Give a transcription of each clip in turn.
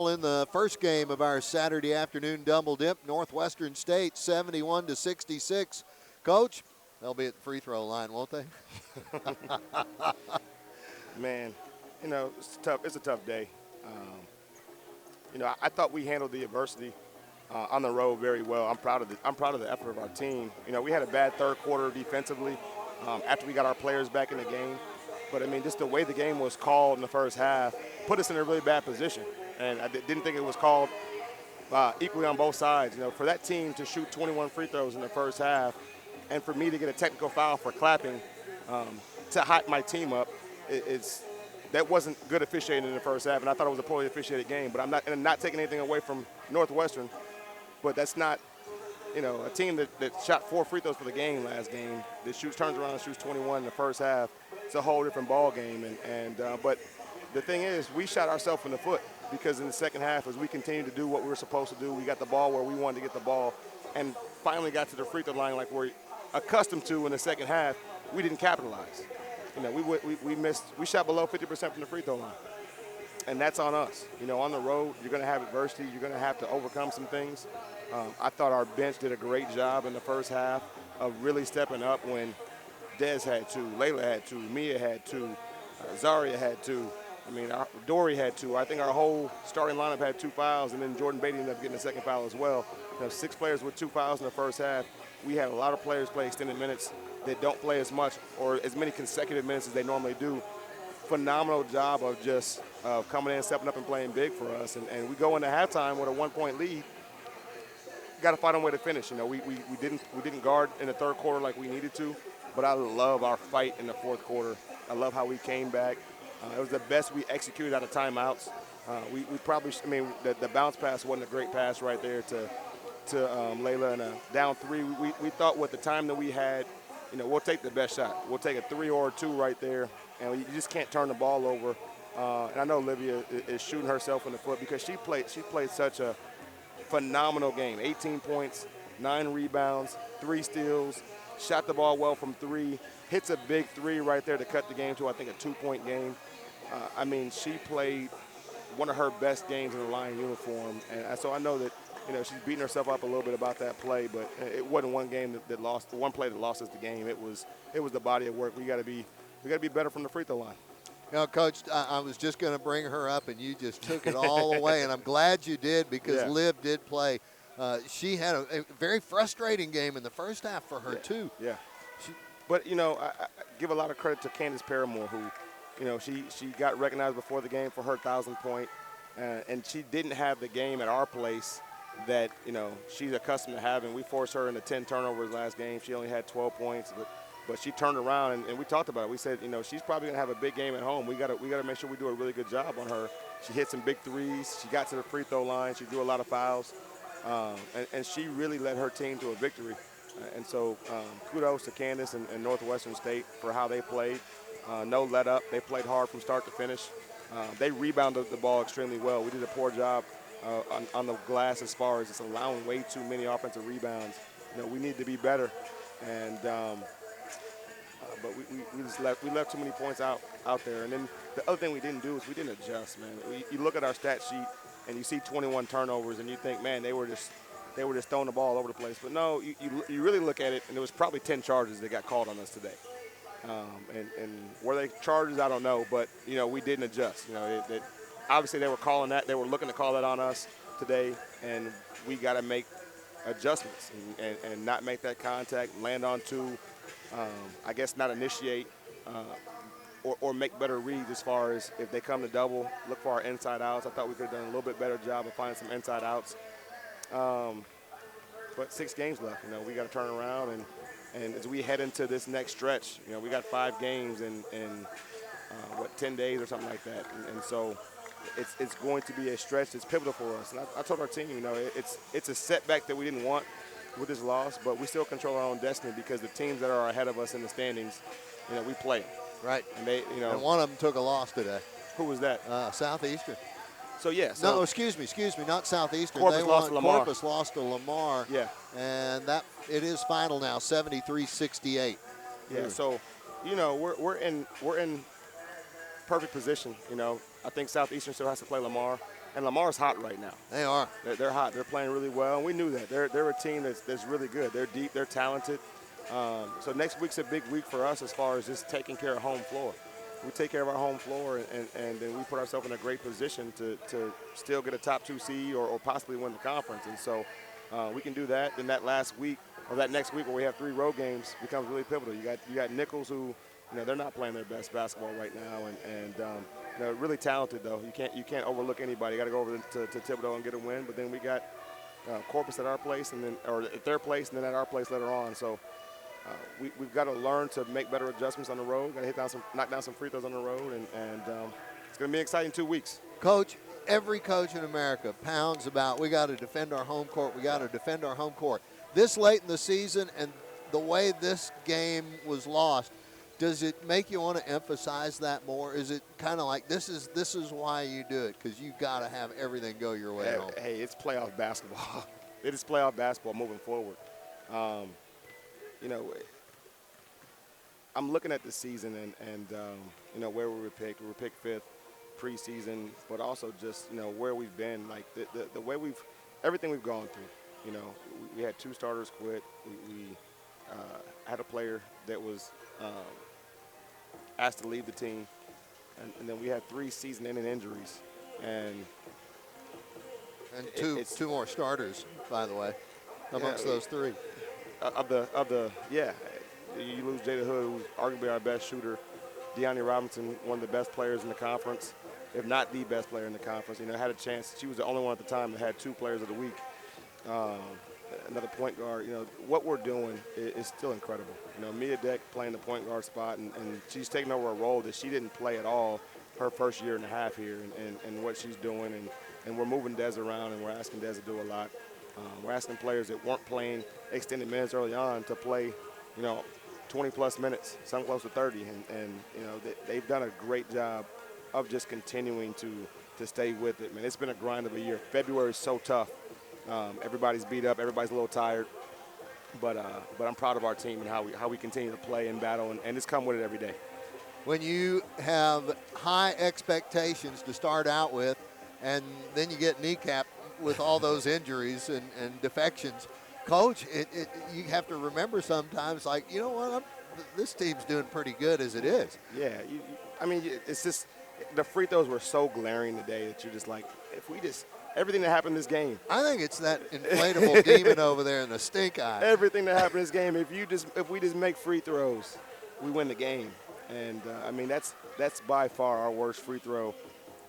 In the first game of our Saturday afternoon double dip, Northwestern State 71-66. Coach, they'll be at the free throw line, won't they? Man, it's tough. It's a tough day. I thought we handled the adversity on the road very well. I'm proud of the effort of our team. We had a bad third quarter defensively after we got our players back in the game. But, just the way the game was called in the first half put us in a really bad position. And I didn't think it was called equally on both sides. For that team to shoot 21 free throws in the first half and for me to get a technical foul for clapping to hype my team up, that wasn't good officiating in the first half, and I thought it was a poorly officiated game. But I'm not taking anything away from Northwestern, but that's not, a team that shot 4 free throws for the game last game, that turns around and shoots 21 in the first half. It's a whole different ball game. But the thing is, we shot ourselves in the foot because in the second half, as we continued to do what we were supposed to do, we got the ball where we wanted to get the ball, and finally got to the free throw line like we're accustomed to in the second half. We didn't capitalize. We missed. We shot below 50% from the free throw line, and that's on us. On the road, you're going to have adversity. You're going to have to overcome some things. I thought our bench did a great job in the first half of really stepping up when Dez had to, Layla had to, Mia had to, Zaria had to. Dory had to. I think our whole starting lineup had 2 fouls, and then Jordan Beatty ended up getting a second foul as well. 6 players with 2 fouls in the first half. We had a lot of players play extended minutes that don't play as much or as many consecutive minutes as they normally do. Phenomenal job of just coming in, stepping up, and playing big for us. And we go into halftime with a 1-point lead. Got to find a way to finish. We didn't guard in the third quarter like we needed to, but I love our fight in the fourth quarter. I love how we came back. It was the best we executed out of timeouts. We probably, the bounce pass wasn't a great pass right there to Layla, and down 3. We thought with the time that we had, we'll take the best shot. We'll take a 3 or a 2 right there, and you just can't turn the ball over. And I know Olivia is shooting herself in the foot because she played such a phenomenal game. 18 points, 9 rebounds, 3 steals, shot the ball well from 3, hits a big 3 right there to cut the game to, I think, a 2-point game. She played one of her best games in the Lion uniform, and so I know that she's beating herself up a little bit about that play, but it wasn't one game that lost, one play that lost us the game. It was the body of work. We got to be better from the free throw line. Coach, I was just going to bring her up, and you just took it all away, and I'm glad you did because Liv did play. She had a very frustrating game in the first half for her, too. Yeah. But, I give a lot of credit to Candace Paramore, who, she got recognized before the game for her 1,000-point, and she didn't have the game at our place that, she's accustomed to having. We forced her into 10 turnovers last game. She only had 12 points, but she turned around, and we talked about it. We said, she's probably going to have a big game at home. We got to make sure we do a really good job on her. She hit some big threes. She got to the free throw line. She drew a lot of fouls, and she really led her team to a victory. And so kudos to Candace and Northwestern State for how they played. No let up. They played hard from start to finish. They rebounded the ball extremely well. We did a poor job on the glass as far as just allowing way too many offensive rebounds. We need to be better. And but we left too many points out there. And then the other thing we didn't do is we didn't adjust, man. You look at our stat sheet and you see 21 turnovers and you think, man, they were just throwing the ball all over the place. But no, you really look at it, and there was probably 10 charges that got called on us today. And were they charges? I don't know. But, we didn't adjust. Obviously they were calling that. They were looking to call that on us today, and we got to make adjustments and not make that contact, land on 2, I guess not initiate or make better reads as far as if they come to double, look for our inside outs. I thought we could have done a little bit better job of finding some inside outs. But 6 games left. We got to turn around, and as we head into this next stretch, we got 5 games in 10 days or something like that, and so it's going to be a stretch that's pivotal for us. And I told our team, it's a setback that we didn't want with this loss, but we still control our own destiny because the teams that are ahead of us in the standings, we play. Right. And they, and one of them took a loss today. Who was that? Southeastern. So, yeah. No, excuse me, not Southeastern. Corpus lost to Lamar. Corpus lost to Lamar. Yeah. And it is final now, 73-68. Yeah. So, we're in perfect position. I think Southeastern still has to play Lamar, And Lamar's hot right now. They are. They're hot. They're playing really well, and we knew that. They're a team that's really good. They're deep. They're talented. So next week's a big week for us as far as just taking care of home floor. We take care of our home floor, and then we put ourselves in a great position to still get a top 2 seed or possibly win the conference. And so we can do that. Then that last week or that next week where we have 3 road games becomes really pivotal. You got Nichols who, they're not playing their best basketball right now, and really talented though. You can't overlook anybody. You got to go over to Thibodeau and get a win. But then we got Corpus at our place, or at their place, and then at our place later on. So. We've got to learn to make better adjustments on the road. Got to knock down some free throws on the road, and it's going to be an exciting 2 weeks. Coach, every coach in America pounds about we got to defend our home court. We got to defend our home court. This late in the season, and the way this game was lost, does it make you want to emphasize that more? Is it kind of like this is why you do it, because you got to have everything go your way at home? Hey, it's playoff basketball. It is playoff basketball moving forward. I'm looking at the season and where we were picked. We were picked 5th preseason, but also just, where we've been, like the way everything we've gone through. We had 2 starters quit. We had a player that was asked to leave the team, and then we had 3 season-ending injuries. And two more starters, by the way, amongst those 3. You lose Jada Hood, who's arguably our best shooter. De'Ani Robinson, one of the best players in the conference, if not the best player in the conference. Had a chance. She was the only one at the time that had 2 players of the week. Another point guard. What we're doing is still incredible. Mia Deck playing the point guard spot, and she's taking over a role that she didn't play at all her first year and a half here, and what she's doing. And we're moving Des around, and we're asking Des to do a lot. We're asking players that weren't playing extended minutes early on to play, 20-plus minutes, some close to 30. And they've done a great job of just continuing to stay with it. Man, it's been a grind of a year. February is so tough. Everybody's beat up. Everybody's a little tired. But I'm proud of our team and how we continue to play and battle, and it's come with it every day. When you have high expectations to start out with, and then you get kneecapped with all those injuries and defections, Coach, you have to remember sometimes, like, this team's doing pretty good as it is. Yeah, it's just the free throws were so glaring today that you're just like, everything that happened in this game. I think it's that inflatable demon over there in the stink eye. Everything that happened in this game, if we just make free throws, we win the game. And that's by far our worst free throw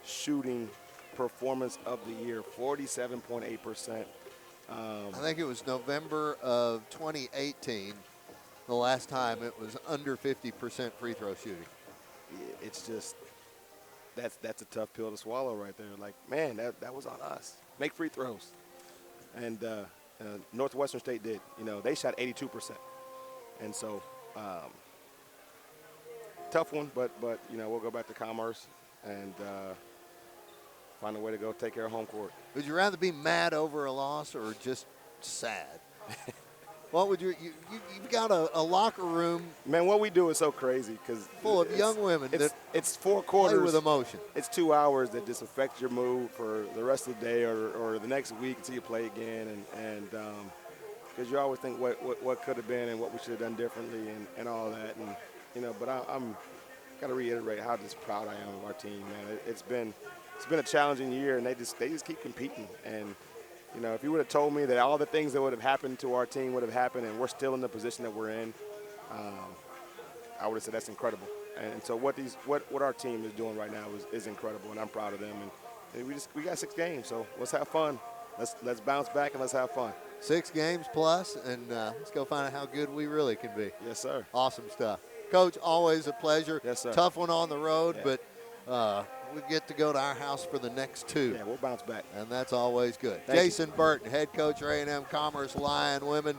shooting performance of the year, 47.8%. I think it was November of 2018, the last time it was under 50% free throw shooting. It's just that's a tough pill to swallow right there. Like, man, that was on us. Make free throws. And Northwestern State did. They shot 82%. And so tough one, but we'll go back to Commerce and find a way to go take care of home court. Would you rather be mad over a loss or just sad? What would you've got a locker room. Man, what we do is so crazy because full of young women it's 4 quarters play with emotion. It's 2 hours that just affect your mood for the rest of the day or the next week until you play again, and because you always think what could have been and what we should have done differently and all that, and but I'm got to reiterate how just proud I am of our team, man. It's been a challenging year, and they just keep competing. And if you would have told me that all the things that would have happened to our team would have happened, and we're still in the position that we're in, I would have said that's incredible. And so what our team is doing right now is incredible, and I'm proud of them. And we got 6 games, so let's have fun. Let's bounce back and let's have fun. 6 games plus, and let's go find out how good we really can be. Yes, sir. Awesome stuff. Coach, always a pleasure. Yes, sir. Tough one on the road, yeah. But we get to go to our house for the next 2. Yeah, we'll bounce back. And that's always good. Thank Jason Burton, head coach, A&M-Commerce Lion Women.